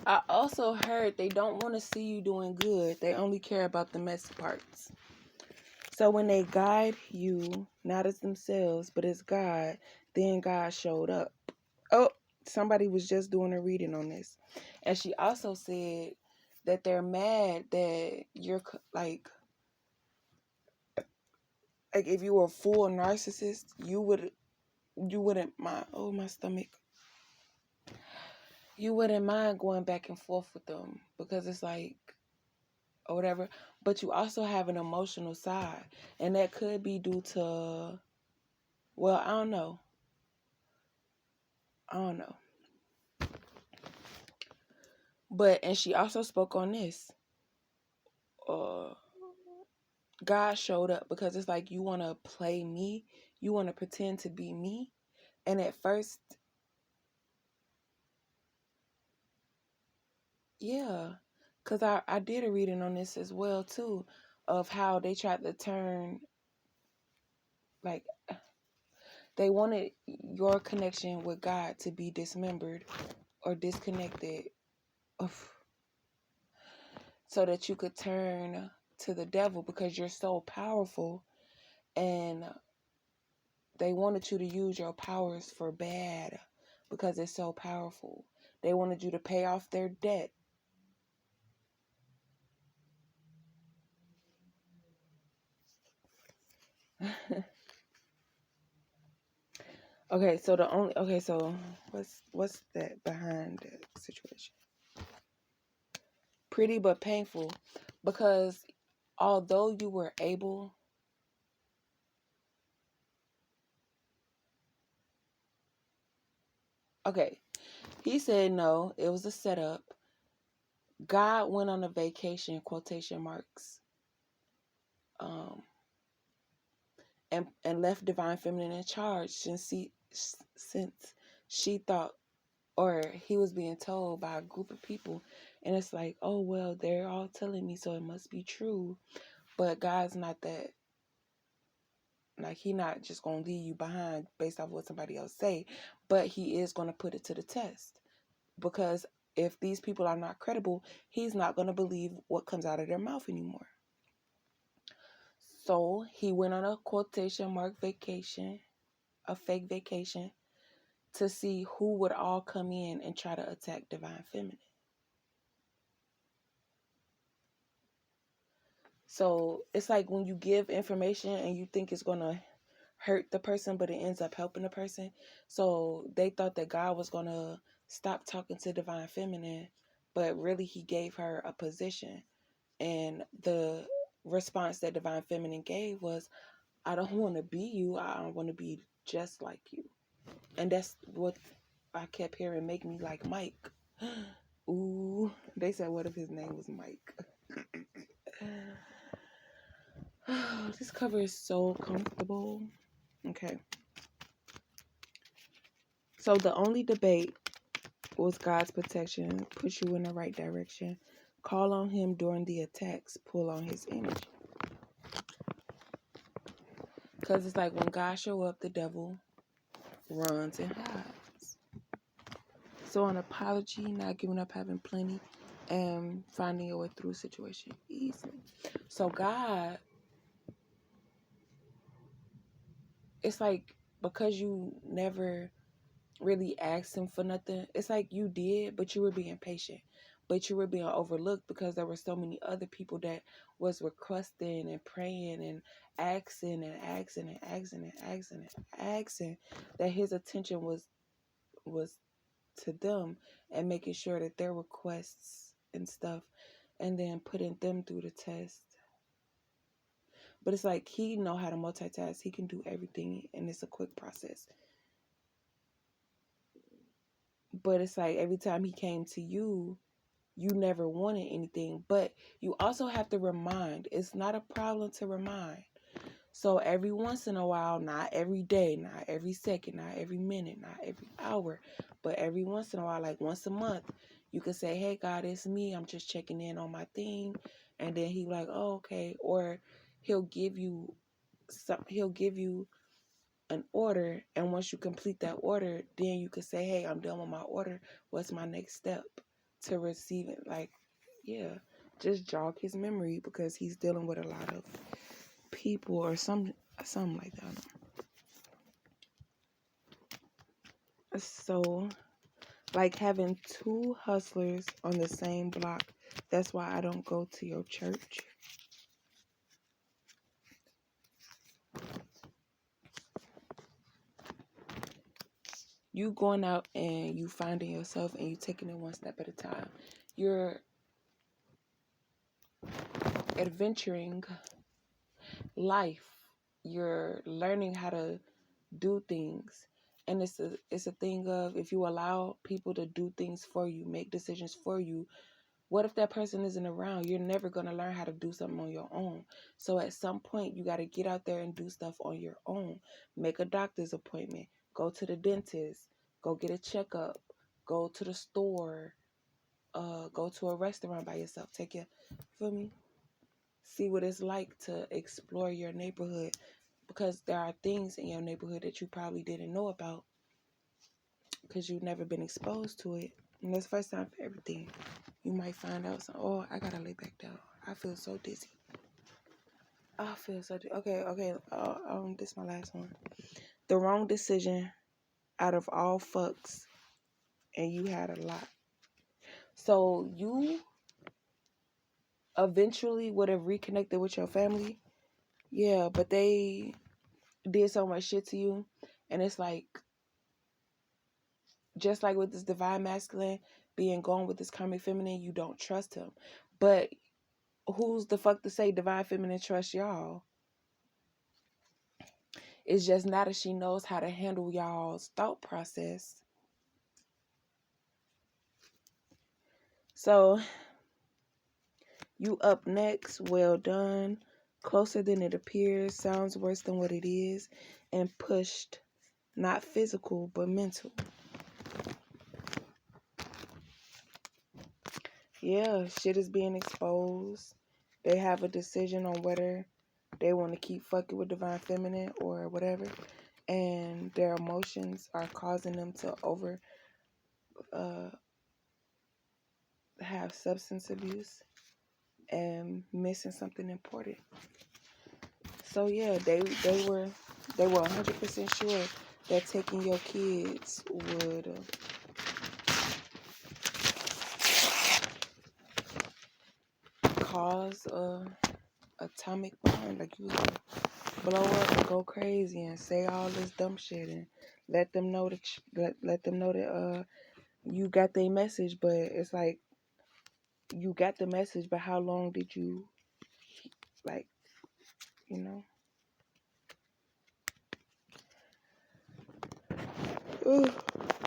I also heard they don't want to see you doing good. They only care about the messy parts. So when they guide you, not as themselves, but as God, then God showed up. Oh, somebody was just doing a reading on this. And she also said that they're mad that you're like if you were a full narcissist, you wouldn't mind. Oh, my stomach. You wouldn't mind going back and forth with them because it's like or whatever. But you also have an emotional side, and that could be due to, well, I don't know. But and she also spoke on this. Uh, God showed up because it's like you want to play me, you want to pretend to be me, and at first, yeah, because I did a reading on this as well too, of how they tried to turn like they wanted your connection with God to be dismembered or disconnected, so that you could turn to the devil because you're so powerful, and they wanted you to use your powers for bad because it's so powerful. They wanted you to pay off their debt. So what's that behind the situation? Pretty but painful, because although you were able, okay, he said no, it was a setup. God went on a vacation, quotation marks, um, and left Divine Feminine in charge since she thought, or he was being told by a group of people, and it's like, oh well, they're all telling me, so it must be true. But God's not that. Like, he not just gonna leave you behind based off what somebody else say, but he is gonna put it to the test, because if these people are not credible, he's not gonna believe what comes out of their mouth anymore. So he went on a quotation mark vacation, a fake vacation, to see who would all come in and try to attack Divine Feminine. So it's like when you give information and you think it's going to hurt the person, but it ends up helping the person. So they thought that God was going to stop talking to Divine Feminine, but really he gave her a position. And the response that Divine Feminine gave was, I don't want to be you. I want to be just like you. And that's what I kept hearing make me like Mike. Ooh, they said, what if his name was Mike? This cover is so comfortable. Okay. So the only debate was God's protection, push you in the right direction, call on him during the attacks, pull on his energy. Because it's like when God show up, the devil runs and hides. So an apology, not giving up, having plenty, and finding your way through a situation easily. So God, it's like, because you never really asked him for nothing, it's like you did, but you were being patient. But you were being overlooked because there were so many other people that was requesting and praying and asking and asking and asking and asking and asking, that his attention was to them and making sure that their requests and stuff, and then putting them through the test. But it's like he know how to multitask. He can do everything, and it's a quick process. But it's like every time he came to you, you never wanted anything. But you also have to remind. It's not a problem to remind. So every once in a while, not every day, not every second, not every minute, not every hour, but every once in a while, like once a month, you can say, hey, God, it's me. I'm just checking in on my thing. And then he like, oh, okay. Or he'll give you an order, and once you complete that order, then you can say, hey, I'm done with my order. What's my next step to receive it. Like, yeah, just jog his memory because he's dealing with a lot of people or something like that. So, like having two hustlers on the same block, that's why I don't go to your church. You going out and you finding yourself and you taking it one step at a time. You're adventuring life. You're learning how to do things. And it's a thing of, if you allow people to do things for you, make decisions for you, what if that person isn't around? You're never going to learn how to do something on your own. So at some point, you got to get out there and do stuff on your own. Make a doctor's appointment. Go to the dentist. Go get a checkup. Go to the store. Go to a restaurant by yourself. Feel me? See what it's like to explore your neighborhood, because there are things in your neighborhood that you probably didn't know about because you've never been exposed to it. And that's the first time for everything. You might find out, oh, I gotta lay back down. I feel so dizzy. I feel so dizzy. Okay. This is my last one. The wrong decision out of all fucks, and you had a lot. So you eventually would have reconnected with your family. Yeah, but they did so much shit to you. And it's like, just like with this divine masculine being gone with this karmic feminine, you don't trust him. But who's the fuck to say divine feminine trusts y'all? It's just not that she knows how to handle y'all's thought process. So, you up next. Well done. Closer than it appears. Sounds worse than what it is. And pushed, not physical, but mental. Yeah, shit is being exposed. They have a decision on whether they want to keep fucking with divine feminine or whatever. And their emotions are causing them to have substance abuse and missing something important. So yeah, they were 100% sure that taking your kids would cause a atomic bomb. Like, you was gonna blow up and go crazy and say all this dumb shit and let them know that you got their message. But it's like, you got the message, but how long did you, like, you know? Ugh.